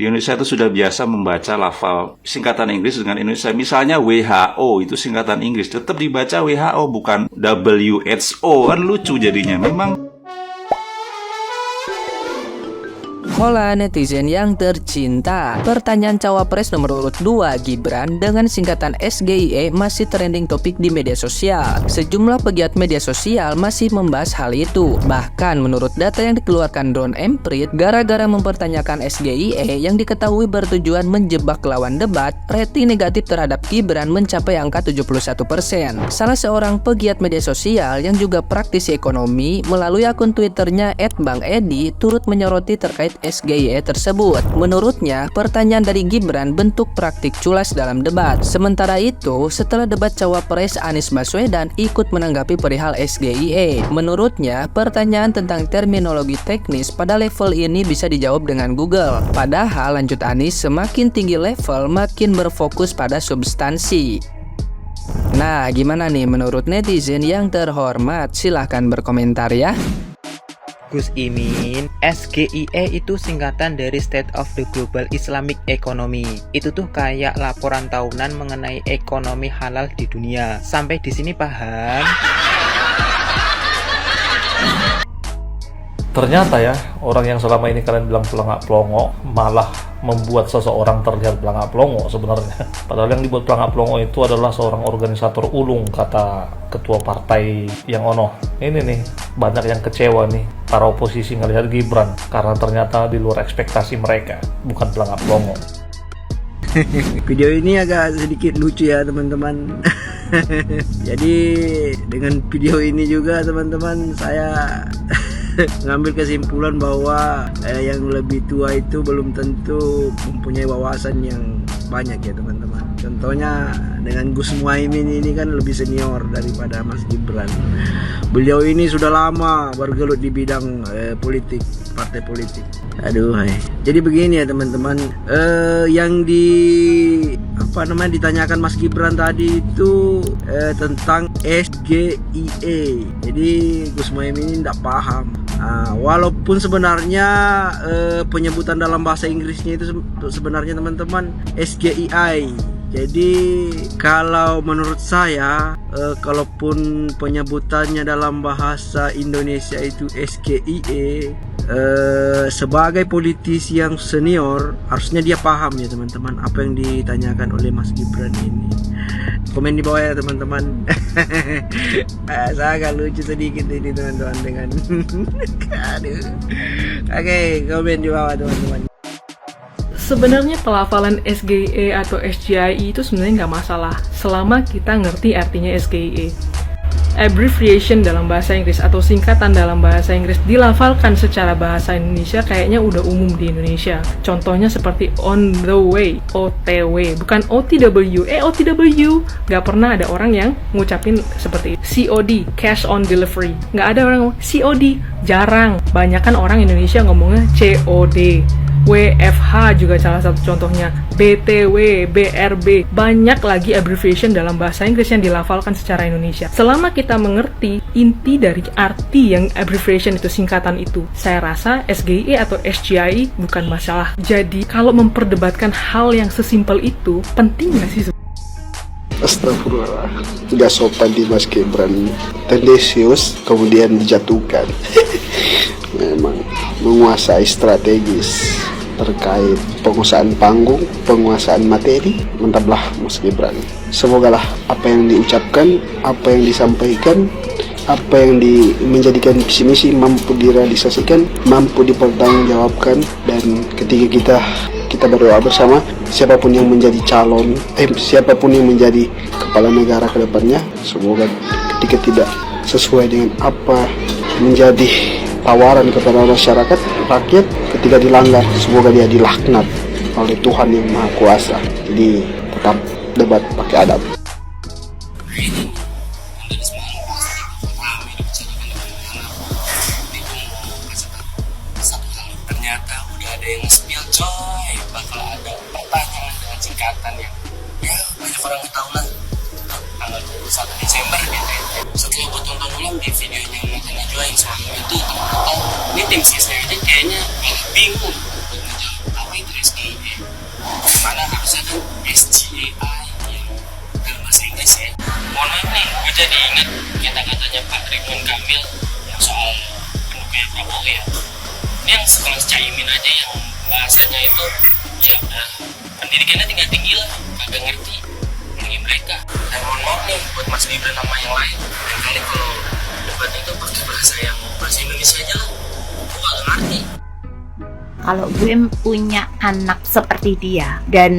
Di Indonesia itu sudah biasa membaca lafal singkatan Inggris dengan Indonesia. Misalnya WHO itu singkatan Inggris, tetap dibaca WHO bukan WHO. Kan lucu jadinya. Memang. Hola netizen yang tercinta, pertanyaan cawapres nomor urut 2 Gibran dengan singkatan SGIE masih trending topik di media sosial. Sejumlah pegiat media sosial masih membahas hal itu. Bahkan menurut data yang dikeluarkan Drone Emprit, gara-gara mempertanyakan SGIE yang diketahui bertujuan menjebak lawan debat, rating negatif terhadap Gibran mencapai angka 71%. Salah seorang pegiat media sosial yang juga praktisi ekonomi melalui akun Twitternya @bangedi turut menyoroti terkait SGIE tersebut. Menurutnya, pertanyaan dari Gibran bentuk praktik culas dalam debat. Sementara itu, setelah debat cawapres, Anies Baswedan ikut menanggapi perihal SGIE. Menurutnya, pertanyaan tentang terminologi teknis pada level ini bisa dijawab dengan Google. Padahal, lanjut Anies, semakin tinggi level, makin berfokus pada substansi. Nah, gimana nih menurut netizen yang terhormat? Silahkan berkomentar ya. Gus Imin, SGIE itu singkatan dari State of the Global Islamic Economy. Itu tuh kayak laporan tahunan mengenai ekonomi halal di dunia. Sampai di sini paham? Ternyata ya, orang yang selama ini kalian bilang pelangak-pelongo malah membuat seseorang terlihat pelangak-pelongo sebenarnya. Padahal yang dibuat pelangak-pelongo itu adalah seorang organisator ulung, kata ketua partai yang ono. Ini nih, banyak yang kecewa nih, para oposisi ngelihat Gibran, karena ternyata di luar ekspektasi mereka, bukan pelangak-pelongo. Video ini agak sedikit lucu ya teman-teman. Jadi dengan video ini juga teman-teman saya ngambil kesimpulan bahwa yang lebih tua itu belum tentu mempunyai wawasan yang banyak ya teman-teman. Contohnya dengan Gus Muhaimin ini kan lebih senior daripada Mas Gibran. Beliau ini sudah lama bergelut di bidang politik, partai politik. Aduh, jadi begini ya teman-teman, yang ditanyakan Mas Gibran tadi itu tentang SGIE. Jadi Gus Muhaimin ini tidak paham. Walaupun sebenarnya penyebutan dalam bahasa Inggrisnya itu sebenarnya teman-teman SGII. Jadi kalau menurut saya, kalaupun penyebutannya dalam bahasa Indonesia itu SGIE, sebagai politisi yang senior harusnya dia paham ya teman-teman apa yang ditanyakan oleh Mas Gibran ini. Komen di bawah ya teman-teman. Saya agak lucu sedikit ini teman-teman dengan aduh. Oke, komen di bawah teman-teman. Sebenarnya pelafalan SGIE atau SGIE itu sebenarnya nggak masalah selama kita ngerti artinya SGIE. Abbreviation dalam bahasa Inggris atau singkatan dalam bahasa Inggris dilafalkan secara bahasa Indonesia kayaknya udah umum di Indonesia. Contohnya seperti on the way, OTW, bukan OTW. OTW, nggak pernah ada orang yang ngucapin seperti itu. COD, cash on delivery, nggak ada orang ngomong COD, jarang. Banyakan orang Indonesia ngomongnya COD. WFH juga salah satu contohnya, BTW, BRB, banyak lagi abbreviation dalam bahasa Inggris yang dilafalkan secara Indonesia. Selama kita mengerti inti dari arti yang abbreviation itu, singkatan itu, saya rasa SGIE atau SGIE bukan masalah. Jadi kalau memperdebatkan hal yang sesimpel itu, penting nggak sih? Astagfirullah, tidak sopan di Mas Gibran, tendensius kemudian dijatuhkan. Memang menguasai strategis terkait penguasaan panggung, penguasaan materi, mantaplah Mas Gibran. Semogalah apa yang diucapkan, apa yang disampaikan, apa yang menjadikan visi misi mampu direalisasikan, mampu dipertanggungjawabkan, dan ketika kita berdoa bersama, siapapun yang menjadi calon, siapapun yang menjadi kepala negara ke depannya, semoga ketika tidak sesuai dengan apa menjadi tawaran kepada masyarakat, rakyat, ketika dilanggar, semoga dia dilaknat oleh Tuhan yang Maha Kuasa. Jadi tetap debat pakai adab. Ternyata udah ada yang spill coy, bakal ada pertanyaan dengan singkatan yang ya banyak orang tahu lah. Tanggal 21 Desember gitu. Setelah gue tonton ulang di videonya Mata Najwa yang soal itu, ternyata ini tim sisnya aja kayaknya malah bingung buat ngejawab apa itu SGIE. katanya Pak Ridwan Kamil yang soal pendukungnya Prabowo ya, ini yang sekelas Caimin aja yang bahasanya itu ya udah pendidikannya tinggi lah, kagak ngerti bagi mereka. Dan mohon maaf nih buat Mas Gibran sama yang lain, lain kali kalau debat itu pakai bahasa Indonesia aja lah, gue kagak ngerti. Kalau gue punya anak seperti dia dan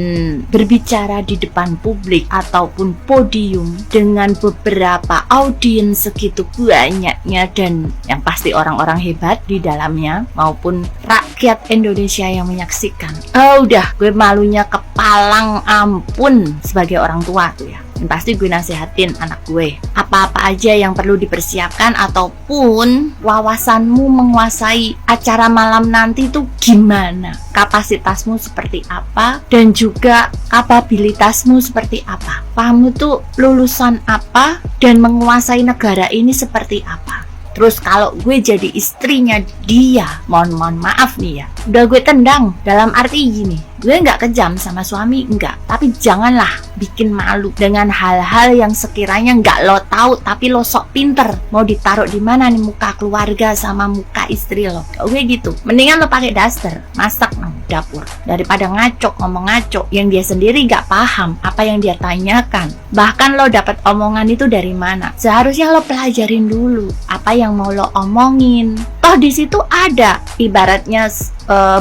berbicara di depan publik ataupun podium dengan beberapa audiens segitu banyaknya dan yang pasti orang-orang hebat di dalamnya maupun rakyat Indonesia yang menyaksikan, udah gue malunya kepalang ampun sebagai orang tua tuh ya. Dan pasti gue nasihatin anak gue apa-apa aja yang perlu dipersiapkan ataupun wawasanmu menguasai acara malam nanti itu gimana, kapasitasmu seperti apa dan juga kapabilitasmu seperti apa, kamu tuh lulusan apa dan menguasai negara ini seperti apa. Terus kalau gue jadi istrinya dia, mohon maaf nih ya, udah gue tendang. Dalam arti gini, gue nggak kejam sama suami, enggak, tapi janganlah bikin malu dengan hal-hal yang sekiranya nggak lo tahu tapi lo sok pinter. Mau ditaruh di mana nih muka keluarga sama muka istri lo? Gue gitu. Mendingan lo pakai daster, masak no dapur daripada ngomong ngaco yang dia sendiri nggak paham apa yang dia tanyakan. Bahkan lo dapat omongan itu dari mana? Seharusnya lo pelajarin dulu apa yang mau lo omongin. Toh di situ ada ibaratnya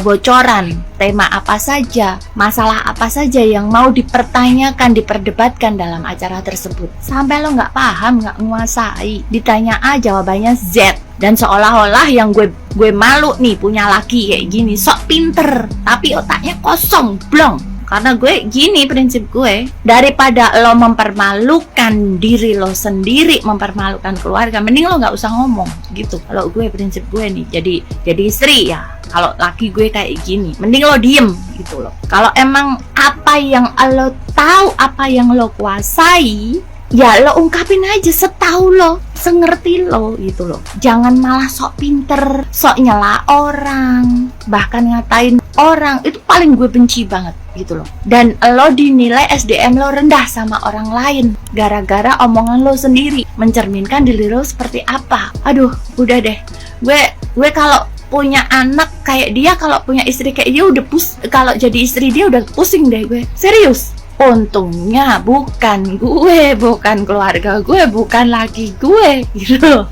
bocoran tema apa saja, masalah apa saja yang mau dipertanyakan, diperdebatkan dalam acara tersebut. Sampai lo nggak paham, nggak menguasai, ditanya A jawabannya Z. Dan seolah-olah yang gue malu nih punya laki kayak gini, sok pinter tapi otaknya kosong, blong. Karena gue gini prinsip gue, daripada lo mempermalukan diri lo sendiri, mempermalukan keluarga, mending lo nggak usah ngomong gitu. Kalau gue prinsip gue nih, jadi istri ya, kalau laki gue kayak gini, mending lo diem gitu loh. Kalau emang apa yang lo tahu, apa yang lo kuasai, ya lo ungkapin aja setahu lo, sengerti lo gitu loh. Jangan malah sok pinter, sok nyela orang, bahkan ngatain orang. Itu paling gue benci banget gitu loh. Dan lo dinilai SDM lo rendah sama orang lain gara-gara omongan lo sendiri mencerminkan diri lo seperti apa. Aduh, udah deh. Gue kalau punya anak kayak dia, kalau punya istri kayak dia udah kalau jadi istri dia udah pusing deh gue. Serius. Untungnya bukan gue, bukan keluarga gue, bukan laki gue gitu.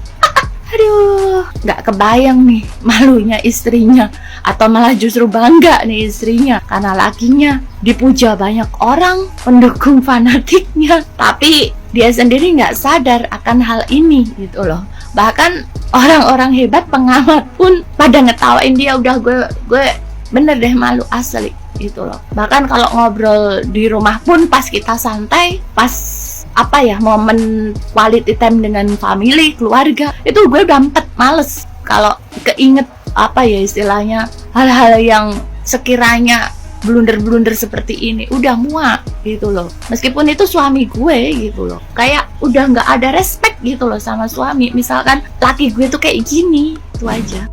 Aduh, gak kebayang nih malunya istrinya. Atau malah justru bangga nih istrinya karena lakinya dipuja banyak orang, pendukung fanatiknya, tapi dia sendiri gak sadar akan hal ini gitu loh. Bahkan orang-orang hebat, pengamat pun pada ngetawain dia. Udah gue bener deh malu asli gitu loh. Bahkan kalau ngobrol di rumah pun pas kita santai, pas momen quality time dengan family, keluarga, itu gue udah males kalau keinget istilahnya hal-hal yang sekiranya blunder-blunder seperti ini, udah muak gitu loh. Meskipun itu suami gue gitu loh, kayak udah nggak ada respect gitu loh sama suami. Misalkan laki gue tuh kayak gini, itu aja.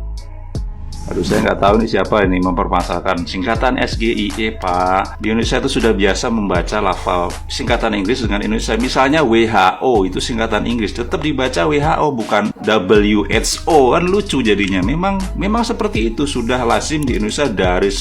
Aduh, saya nggak tahu nih siapa ini mempermasalahkan singkatan SGIE, Pak. Di Indonesia itu sudah biasa membaca lafal singkatan Inggris dengan Indonesia. Misalnya WHO itu singkatan Inggris, tetap dibaca WHO bukan WHO. Kan lucu jadinya. Memang seperti itu sudah lazim di Indonesia dari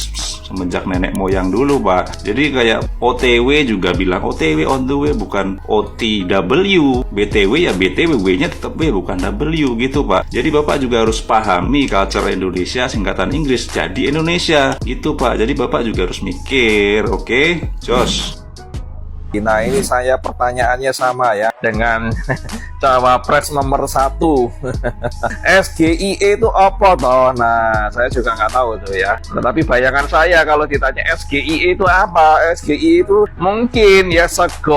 semenjak nenek moyang dulu, Pak. Jadi kayak OTW juga bilang OTW, on the way, bukan OTW. BTW ya BTW, W-nya tetap W bukan W gitu, Pak. Jadi Bapak juga harus pahami culture Indonesia, singkatan Inggris jadi Indonesia itu, Pak. Jadi Bapak juga harus mikir, oke? Jos. Nah, ini saya pertanyaannya sama ya dengan cawapres nomor 1. SGIE itu apa toh? Nah, saya juga nggak tahu tuh ya. Tetapi bayangan saya kalau ditanya SGIE itu apa? SGIE itu mungkin ya sego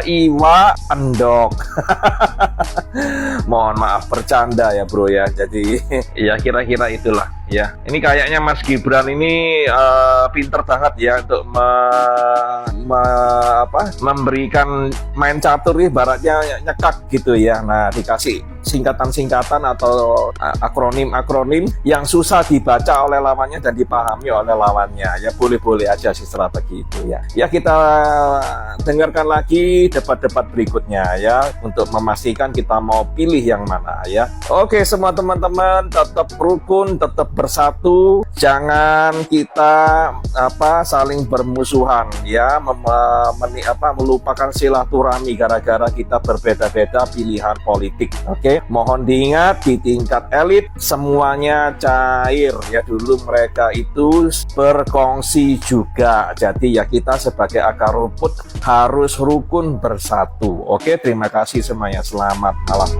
iwa endok. Mohon maaf bercanda ya bro ya. Jadi ya kira-kira itulah ya. Ini kayaknya Mas Gibran ini pinter banget ya untuk memberikan main catur ibaratnya nyekak gitu ya. Nah, dikasih singkatan-singkatan atau akronim-akronim yang susah dibaca oleh lawannya dan dipahami oleh lawannya. Ya boleh-boleh aja sih strategi itu ya. Ya kita dengarkan lagi debat-debat berikutnya ya untuk memastikan kita mau pilih yang mana ya. Oke, semua teman-teman tetap rukun, tetap bersatu, jangan kita saling bermusuhan ya, melupakan silaturahmi gara-gara kita berbeda-beda pilihan politik. Oke, mohon diingat di tingkat elit semuanya cair ya, dulu mereka itu berkongsi juga. Jadi ya kita sebagai akar rumput harus rukun bersatu. Oke, terima kasih semuanya. Selamat malam.